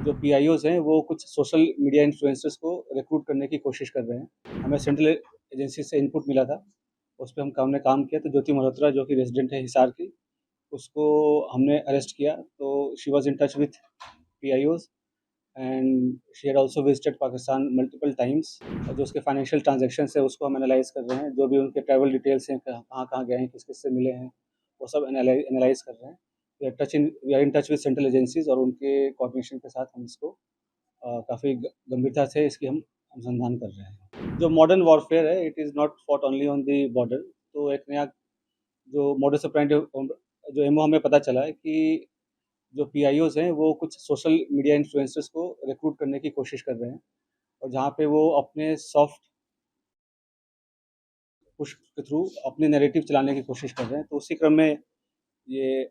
जो पीआईओज़ हैं वो कुछ सोशल मीडिया इन्फ्लुएंसर्स को रिक्रूट करने की कोशिश कर रहे हैं। हमें सेंट्रल एजेंसी से इनपुट मिला था, उस पे हमने काम किया। तो ज्योति मल्होत्रा जो कि रेज़िडेंट है हिसार की, उसको हमने अरेस्ट किया। तो she was in touch with PIOs and she had also visited Pakistan multiple times. और जो उसके फाइनेंशियल ट्रांज़ैक्शंस है उसको हम एनालाइज़ कर रहे हैं। जो भी उनके ट्रैवल डिटेल्स हैं, कहाँ-कहाँ गए हैं, किस-किस से मिले हैं, वो सब एनालाइज़ कर रहे हैं। We are in touch with central agencies और उनके कोऑर्डिनेशन के साथ हम इसको काफ़ी गंभीरता से इसकी हम अनुसंधान कर रहे हैं। जो मॉडर्न वॉरफेयर है, it is not fought only on the border. तो एक नया जो मॉडस ऑपरेंडी जो एमओ हमें पता चला है कि जो पीआईओज़ हैं वो कुछ सोशल मीडिया इन्फ्लुएंसर्स को रिक्रूट करने की कोशिश कर रहे हैं, और जहाँ पे वो अपने सॉफ्ट पुश के थ्रू अपने नैरेटिव चलाने की कोशिश कर रहे हैं। तो उसी क्रम में ये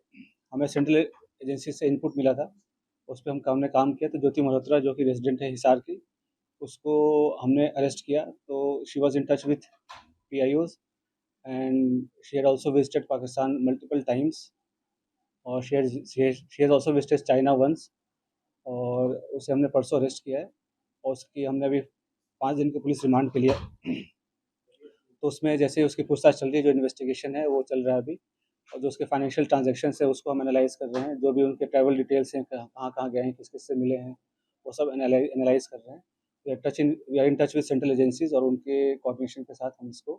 हमें सेंट्रल एजेंसी से इनपुट मिला था, उस पे हमने काम किया। तो ज्योति मल्होत्रा जो कि रेज़िडेंट है हिसार की, उसको हमने अरेस्ट किया। तो she was in touch with PIOs and she had also visited Pakistan multiple times, और she has also visited China once. और उसे हमने परसों अरेस्ट किया है, और उसकी हमने अभी 5 दिन की पुलिस रिमांड पे लिया। तो उसमें जैसे उसकी पूछताछ चल रही है, जो इन्वेस्टिगेशन है वो चल रहा है अभी। और जो उसके फाइनेंशियल ट्रांज़ैक्शंस है उसको हम एनालाइज़ कर रहे हैं। जो भी उनके ट्रैवल डिटेल्स हैं, कहाँ-कहाँ गए हैं, किस-किस से मिले हैं, वो सब एनालाइज़ कर रहे हैं। We are in touch with central agencies और उनके कोऑर्डिनेशन के साथ हम इसको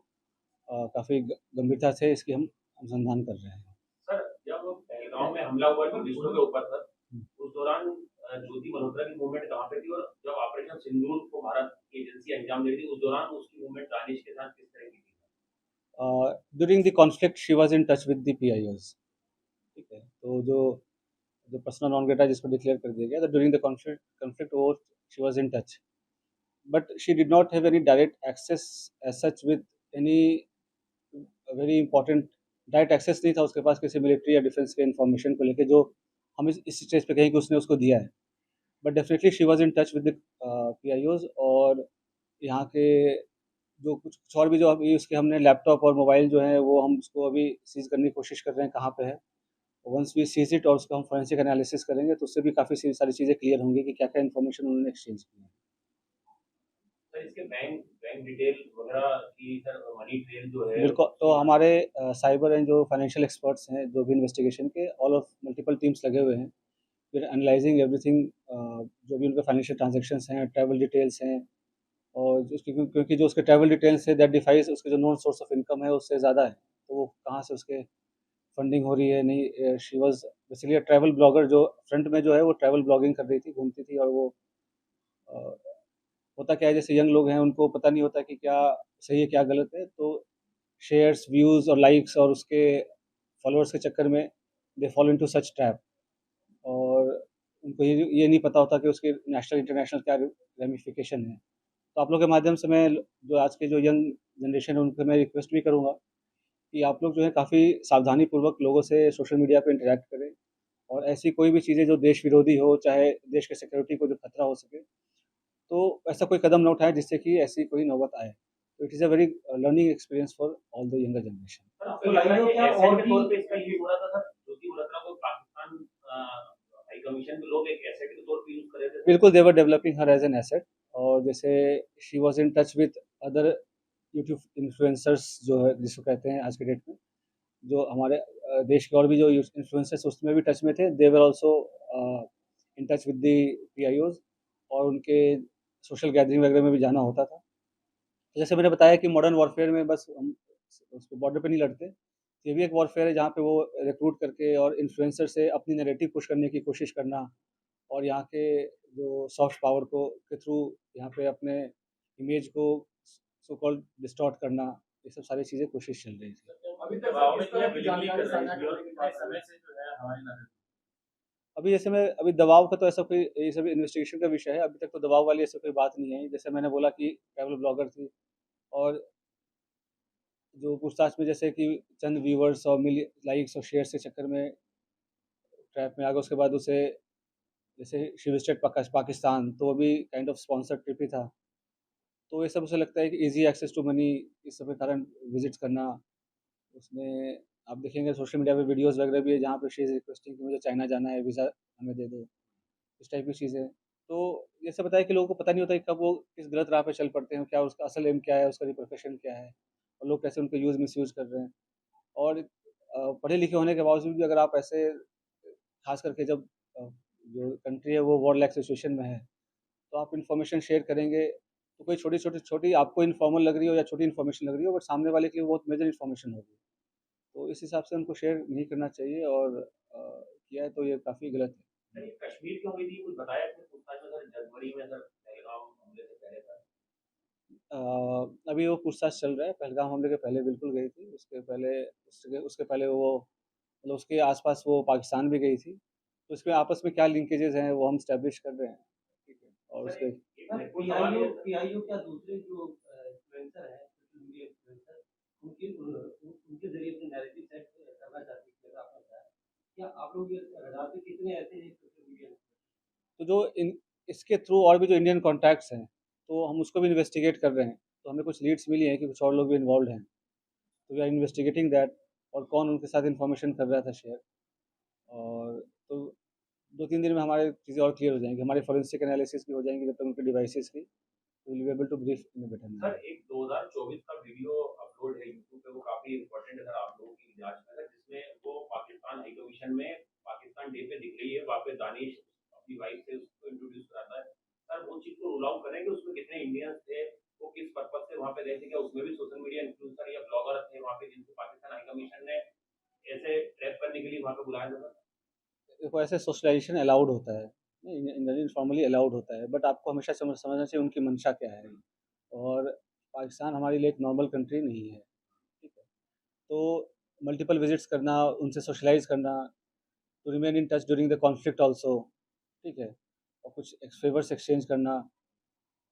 काफ़ी गंभीरता से इसकी हम अनुसंधान कर रहे हैं। सर, जब पहलगाम में हमला हुआ टूरिस्टों के ऊपर सर, उस दौरान ज्योति मल्होत्रा की मूवमेंट कहाँ पे थी? और जब ऑपरेशन सिंदूर को भारत की एजेंसी अंजाम दे रही थी, उस दौरान उसकी मूवमेंट दानिश के साथ किस तरह की थी? During the conflict she was in touch with the PIOs. ठीक है? तो जो जो पर्सना नॉन ग्रेटा जिसको डिक्लेयर कर दिया गया, तो ड्यूरिंग द कॉन्फ्लिक्ट कॉन्फ्लिक्ट वो she was in touch. But she did not have any direct access as such with any very important. Direct access नहीं था उसके पास किसी मिलिट्री या डिफेंस के इन्फॉर्मेशन को लेके, जो हम इस स्टेज पे कहें कि उसने उसको दिया है। But definitely she was in touch with the PIOs. और यहाँ के जो कुछ और भी जो अभी उसके हमने लैपटॉप और मोबाइल जो है वो हम उसको अभी सीज़ करने की कोशिश कर रहे हैं कहाँ पे है। वंस वी सीज़ इट और उसका हम फोरेंसिक एनालिसिस करेंगे, तो उससे भी काफ़ी सारी चीज़ें क्लियर होंगी कि क्या-क्या इन्फॉर्मेशन उन्होंने एक्सचेंज की है। सर, इसके बैंक बैंक डिटेल वगैरह की सर मनी ट्रेल जो है बिल्कुल। तो हमारे साइबर एंड जो फाइनेंशियल एक्सपर्ट्स हैं, जो भी इन्वेस्टिगेशन के ऑल ऑफ मल्टीपल टीम्स लगे हुए हैं। वी आर एनालाइजिंग एवरीथिंग, जो भी उनके फाइनेंशियल ट्रांज़ैक्शंस हैं, ट्रैवल डिटेल्स हैं, और जो उसकी क्योंकि जो उसके ट्रैवल डिटेल्स है दैट डिफाइज़ उसके जो नोन सोर्स ऑफ इनकम है उससे ज़्यादा है। तो वो कहाँ से उसके फंडिंग हो रही है, नहीं। She was basically a travel blogger, जो फ्रंट में जो है वो ट्रैवल ब्लॉगिंग कर रही थी, घूमती थी। और वो अ, होता क्या है, जैसे यंग लोग हैं उनको पता नहीं होता कि क्या सही है, क्या गलत है। तो शेयर्स, व्यूज़ और लाइक्स और उसके फॉलोअर्स के चक्कर में they fall into such trap. और उनको ये नहीं पता होता कि उसके नेशनल, इंटरनेशनल क्या रेमिफिकेशन है। तो आप लोग के माध्यम से मैं जो आज के जो यंग जनरेशन है उनसे मैं रिक्वेस्ट भी करूँगा कि आप लोग जो है काफ़ी सावधानीपूर्वक लोगों से सोशल मीडिया पे इंटरैक्ट करें, और ऐसी कोई भी चीज़ें जो देश विरोधी हो, चाहे देश के सिक्योरिटी को जो खतरा हो सके, तो ऐसा कोई कदम ना उठाएँ जिससे कि ऐसी कोई नौबत आए। तो it is a very learning experience for all the younger generation. Sir, आपको लग रहा है कि क्या और भी तौर पे इसका यूज़ हो रहा था सर? ज्योति मल्होत्रा को पाकिस्तान हाई कमीशन के लोग एक एसेट के तौर पे यूज़ कर रहे थे? बिल्कुल, they were developing her as an asset. और जैसे she was in touch with other YouTube influencers जो है जिसको कहते हैं आज के डेट में, जो हमारे देश के और भी जो इन्फ्लुएंसर्स उसमें भी टच में थे। They were also in touch with the PIOs, और उनके सोशल गैदरिंग वगैरह में भी जाना होता था। तो जैसे मैंने बताया कि मॉडर्न वॉरफेयर में बस हम उस पे बॉर्डर पे नहीं लड़ते। ये भी एक वॉरफेयर है जहाँ पे वो रिक्रूट करके और इन्फ्लुएंसर से अपनी नैरेटिव पुश करने की कोशिश करना, और यहाँ के जो सॉफ्ट पावर को के थ्रू यहाँ पे अपने इमेज को सो कॉल्ड डिस्टॉर्ट करना, ये सब सारी चीज़ें कोशिश चल रही थी। अभी तक दबाव में किया विजिबली कर रहे हैं और कितने समय से जो है हमारी नजर। अभी जैसे मैं अभी दबाव का तो ऐसा कोई, ये सब इन्वेस्टिगेशन का विषय है। अभी तक तो दबाव वाली ऐसी कोई बात नहीं है। जैसे मैंने बोला कि ट्रैवल ब्लॉगर थी, और जो पूछताछ में जैसे कि चंद व्यूअर्स और लाइक्स और शेयर्स के चक्कर में ट्रैप में आ गया। उसके बाद उसे जैसे शी विजिटेड पाकिस्तान, तो वो भी काइंड ऑफ स्पॉन्सर्ड ट्रिप ही था। तो ये सब उसे लगता है कि ईज़ी एक्सेस टू मनी, इस सब के कारण विज़िट्स करना। उसमें आप देखेंगे सोशल मीडिया पे वीडियोज़ वगैरह भी है जहाँ पे शी इज़ रिक्वेस्टिंग कि मुझे चाइना जाना है, वीज़ा हमें दे दो। इस टाइप की चीज़ें। तो ये सब बताया कि लोगों को पता नहीं होता कि कब वो किस गलत राह पे चल पड़ते हैं, क्या उसका असल एम क्या है, उसका रिपरकशन क्या है और लोग कैसे उनका यूज़ मिसयूज़ कर रहे हैं। और पढ़े लिखे होने के बावजूद भी अगर आप ऐसे ख़ास करके जब जो कंट्री है वो वॉर लाइक सिचुएशन में है, तो आप इन्फॉर्मेशन शेयर करेंगे, तो कोई छोटी आपको इन्फॉर्मल लग रही हो या छोटी इन्फॉर्मेशन लग रही हो, बट सामने वाले के लिए बहुत मेजर इन्फॉर्मेशन होगी। तो इस हिसाब से उनको शेयर नहीं करना चाहिए और किया है तो ये काफ़ी गलत है। सर ये कश्मीर क्यों हुई थी? कुछ बताया आपने पूछताछ में? सर जनवरी में सर पहलगाम हमले से पहले था। अ, अभी वो पूछताछ चल रहा है, पहलगाम हमले के पहले बिल्कुल गई थी, उसके पहले वो मतलब उसके आस-पास वो पाकिस्तान भी गई थी, तो इसमें आपस में क्या लिंकेजेज़ हैं वो हम एस्टेब्लिश कर रहे हैं, ठीक है? और सर उसके एक महत्वपूर्ण सवाल ये है सर। पीआईओ क्या दूसरे जो इन्फ्लुएंसर हैं, सोशल मीडिया इन्फ्लुएंसर, उनके ज़रिए अपने नैरेटिव सेट करना चाहते हैं, जैसा आपने बताया। क्या आप लोग ये रडार पे कितने ऐसे हैं सोशल मीडिया तो जो इन इसके थ्रू और भी जो इंडियन कॉन्टैक्ट्स हैं, तो हम उसको भी इन्वेस्टिगेट कर रहे हैं। तो हमें कुछ लीड्स मिली हैं कि कुछ और लोग भी इन्वॉल्व्ड हैं। तो वी आर इन्वेस्टिगेटिंग दैट और कौन उनके साथ इन्फॉर्मेशन कर रहा था शेयर। और तो 2-3 दिन में हमारी चीज़ें और क्लियर हो जाएँगी। हमारी फोरेंसिक एनालिसिस भी हो जाएँगी जब तक उनके डिवाइसेज़ की, तो will be able to brief in a better sir manner. एक 2024 का वीडियो अपलोड है यूट्यूब पे, वो काफ़ी इम्पोर्टेंट है सर आप लोगों की जाँच में सर, जिसमें वो पाकिस्तान हाई कमीशन में पाकिस्तान डे पे दिख रही है, वहाँ पे दानिश अपनी वाइफ से उसको इंट्रोड्यूस कराता है। सर वो चीज़ को रूल आउट करें कि उसमें कितने इंडियंस थे, वो किस पर्पज़ से वहाँ पे गए थे, क्या उसमें भी सोशल मीडिया इन्फ्लुएंसर या ब्लॉगर थे वहाँ पे जिनको पाकिस्तान हाई कमीशन ने ऐसे ट्रैप करने के लिए वहाँ पे बुलाया था सर? देखो ऐसे सोशलाइज़ेशन अलाउड होता है, नहीं फॉर्मली अलाउड होता है, बट आपको हमेशा समझना चाहिए उनकी मंशा क्या है। और पाकिस्तान हमारे लिए एक नॉर्मल कंट्री नहीं है, ठीक है? तो मल्टीपल विज़िट्स करना, उनसे सोशलाइज़ करना, to remain in touch during the conflict also, ठीक है? और कुछ फेवर्स एक्सचेंज करना,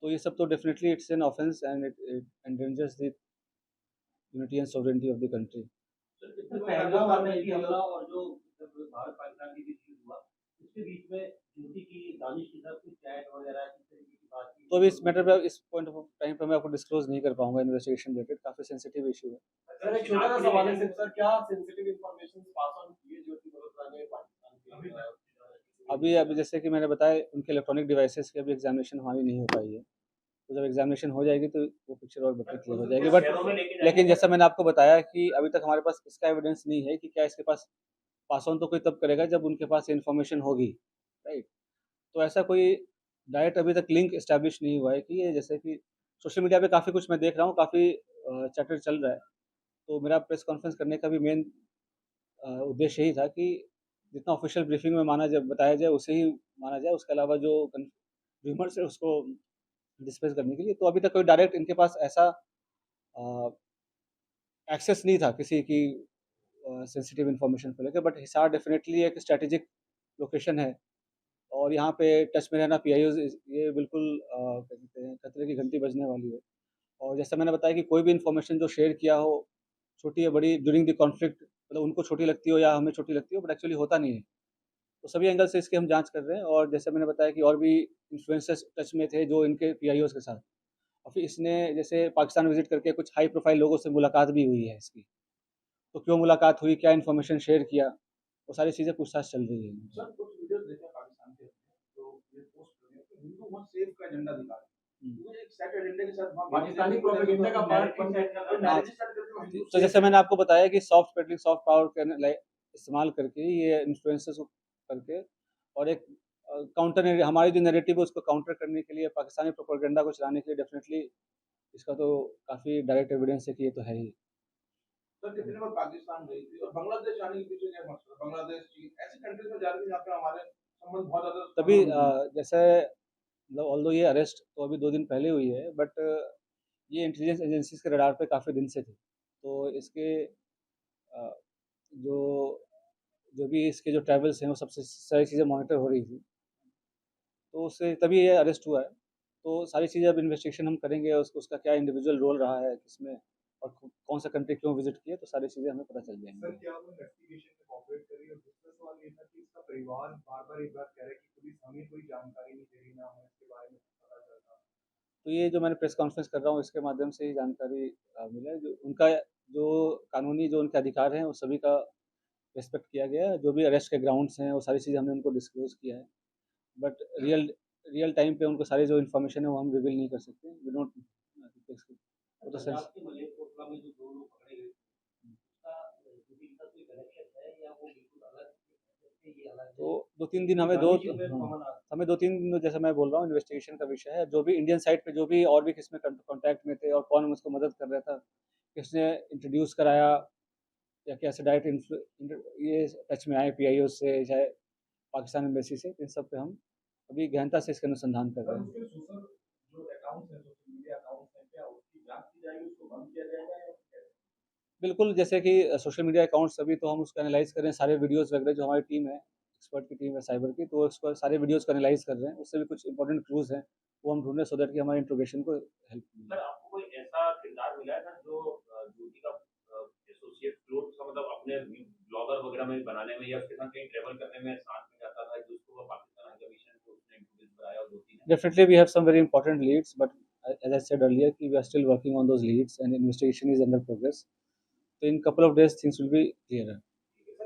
तो ये सब तो definitely it's an offence and it it endangers the unity and sovereignty of the country. Sir, Pahalgam आतंकी हमला और जो जब भारत पाकिस्तान के बीच युद्ध हुआ, उसके बीच में ज्योति की दानिश के साथ कुछ चैट वगैरह किस तरीके की बातचीत तो अभी हुई इस होगी? मैटर पे इस पॉइंट ऑफ टाइम पे मैं आपको डिस्क्लोज़ नहीं कर पाऊँगा इन्वेस्टिगेशन रिलेटेड, काफ़ी सेंसिटिव इश्यू है। सर एक छोटा सा सवाल है सिर्फ सर, क्या सेंसिटिव इंफॉर्मेशन पास ऑन किए ज्योति मल्होत्रा ने पाकिस्तान के अभी तक? अभी अभी जैसे कि मैंने बताया उनके इलेक्ट्रॉनिक डिवाइसेज़ की अभी एग्ज़ामिनेशन हमारी नहीं हो पाई है। तो जब एग्ज़ामिनेशन हो जाएगी तो वो पिक्चर और बेटर क्लियर हो जाएगी। बट शहरों में लेके जाएंगे लेकिन सर? जैसा मैंने आपको बताया कि अभी तक हमारे पास इसका एविडेंस नहीं है कि क्या इसके पास पास ऑन तो कोई तब करेगा जब उनके पास इन्फॉर्मेशन होगी, राइट? तो ऐसा कोई डायरेक्ट अभी तक लिंक एस्टैब्लिश नहीं हुआ है कि ये जैसे कि सोशल मीडिया पे काफ़ी कुछ मैं देख रहा हूँ, काफ़ी चैटर चल रहा है। तो मेरा प्रेस कॉन्फ्रेंस करने का भी मेन उद्देश्य यही था कि जितना ऑफ़िशियल ब्रीफिंग में माना जाए बताया जाए उसे ही माना जाए, उसके अलावा जो र्यूमर्स है उसको डिस्पेस करने के लिए। तो अभी तक कोई डायरेक्ट इनके पास ऐसा अ, एक्सेस नहीं था किसी की सेंसिटिव इन्फॉर्मेशन को लेके, बट हिसार डेफ़िनेटली एक स्ट्रैटेजिक लोकेशन है और यहाँ पे टच में रहना पीआईओज़ ये बिल्कुल क्या कहते हैं खतरे की घंटी बजने वाली है। और जैसा मैंने बताया कि कोई भी इन्फॉर्मेशन जो शेयर किया हो, छोटी या बड़ी ड्यूरिंग द कॉन्फ्लिक्ट मतलब उनको छोटी लगती हो या हमें छोटी लगती हो, बट एक्चुअली होता नहीं है। तो सभी एंगल से इसकी हम जाँच कर रहे हैं और जैसे मैंने बताया कि और भी इन्फ्लुएंसर्स टच में थे जो इनके पीआईओज़ के साथ। और फिर इसने जैसे पाकिस्तान विज़िट करके कुछ हाई प्रोफ़ाइल लोगों से मुलाकात भी हुई है इसकी। तो क्यों मुलाकात हुई, क्या इन्फॉर्मेशन शेयर किया, वो सारी चीज़ें पूछताछ चल रही है। सर कुछ वीडियोस देखे पाकिस्तान के, तो ये पोस्ट कर रहे हैं कि हिंदू मत सेव का एजेंडा दिखा रहे हैं। हुँ। मुझे एक सेट एजेंडे के साथ वहाँ पाकिस्तानी प्रोपेगेंडा का पार्ट बन गया, हाँ, नैरेटिव सेट करके वो हिंदू तो सेव जैसे मैंने आपको बताया कि सॉफ्ट पेडलिंग, सॉफ्ट पावर का इस्तेमाल करके ये इन्फ्लुएंसर्स को करके और एक काउंटर हमारी जो नैरेटिव है उसको काउंटर करने के लिए पाकिस्तानी प्रोपेगेंडा को चलाने के लिए डेफ़िनिटली इसका तो काफ़ी डायरेक्ट एविडेंस है कि ये तो है ही। सर कितने बार पाकिस्तान गई थी और बांग्लादेश जाने के पीछे क्या मकसद है? बांग्लादेश, चीन ऐसी कंट्रीज में जा रही थी जहाँ पे हमारे संबंध बहुत ज्यादा तभी स्ट्रांग होंगे। जैसे मतलब ऑल्दो ये अरेस्ट तो अभी 2 दिन पहले हुई है, बट ये इंटेलिजेंस एजेंसीज़ के रडार पे काफ़ी दिन से थी। तो इसके अ, जो जो भी इसके जो ट्रैवल्स हैं वो सबसे सारी चीज़ें मॉनिटर हो रही थी। तो उससे तभी ये अरेस्ट हुआ है। तो सारी चीज़ें अब इन्वेस्टिगेशन हम करेंगे, उसका क्या इंडिविजुअल रोल रहा है किसमें और कौन सा कंट्री क्यों विज़िट किया, तो सारी चीज़ें हमें पता चल सर जाएँगी। क्या वो इन्वेस्टिगेशन में कोऑपरेट करी? और दूसरा सवाल ये था कि इसका परिवार बार-बार एक बात कह रहा है कि पुलिस हमें कोई जानकारी नहीं दे रही, ना हमें इसके बारे में पता चलता। तो ये जो मैंने प्रेस कॉन्फ्रेंस कर रहा हूँ इसके माध्यम से ही जानकारी मिला है। जो उनका जो कानूनी जो उनके अधिकार हैं वो सभी का रिस्पेक्ट किया गया है। जो भी अरेस्ट के ग्राउंड्स हैं वो सारी चीज़ें हमने उनको डिस्क्लोज़ किया है। बट रियल टाइम पे उनको सारी जो इन्फॉर्मेशन है वो हम रिवील नहीं कर सकते, वी डोंट, वो तो पंजाब सेंस। के मलेरकोटला में जो 2 लोग पकड़े गए थे, उसका जुबिन का कोई कनेक्शन है या वो बिल्कुल अलग है? जैसे ये अलग तो है, 2-3 दिन हमें दो दानिश में हाँ, कॉमन हमें 2-3 दिन, जैसे मैं बोल रहा हूँ, इन्वेस्टिगेशन का विषय है, जो भी इंडियन साइड पे जो भी और भी किसमें कॉन्टैक्ट में थे और कौन उसको मदद कर रहा था, किसने इंट्रोड्यूस कराया या कैसे डायरेक्ट ये टच में आए पीआईओ से, चाहे पाकिस्तान एम्बेसी से, इन सब पे हम अभी गहनता से इसका अनुसंधान कर सर रहे हैं। उसके सोशल जो अकाउंट्स हैं, सोशल मीडिया अकाउंट्स हैं, क्या उसकी जांच की जाएगी, उसको बंद किया जाएगा या कैसे? बिल्कुल, जैसे कि सोशल मीडिया अकाउंट्स अभी तो हम उसको एनालाइज़ कर रहे हैं, सारे वीडियोज़ वगैरह जो हमारी टीम है, एक्सपर्ट की टीम है साइबर की, तो उसको सारे वीडियोज़ को एनालाइज़ कर रहे हैं, उससे भी कुछ इंपॉर्टेंट क्लूज़ हैं, वो हम ढूँढ रहे हैं, सो दैट कि हमारे इंट्रोगेशन को हेल्प मिले। सर आपको कोई ऐसा किरदार मिला है सर जो ज्योति का एसोसिएट क्लोज का मतलब अपने ब्लॉगर वगैरह में बनाने में या उसके साथ कहीं ट्रैवल करने में साथ में जाता था, जिसको वो पाकिस्तान हाई कमीशन को उसने इंट्रोड्यूस कराया और ज्योति ने? Definitely, we have some very important leads, but as I said earlier, we are still working on those leads and investigation is under progress. So in couple of days, things will be clearer.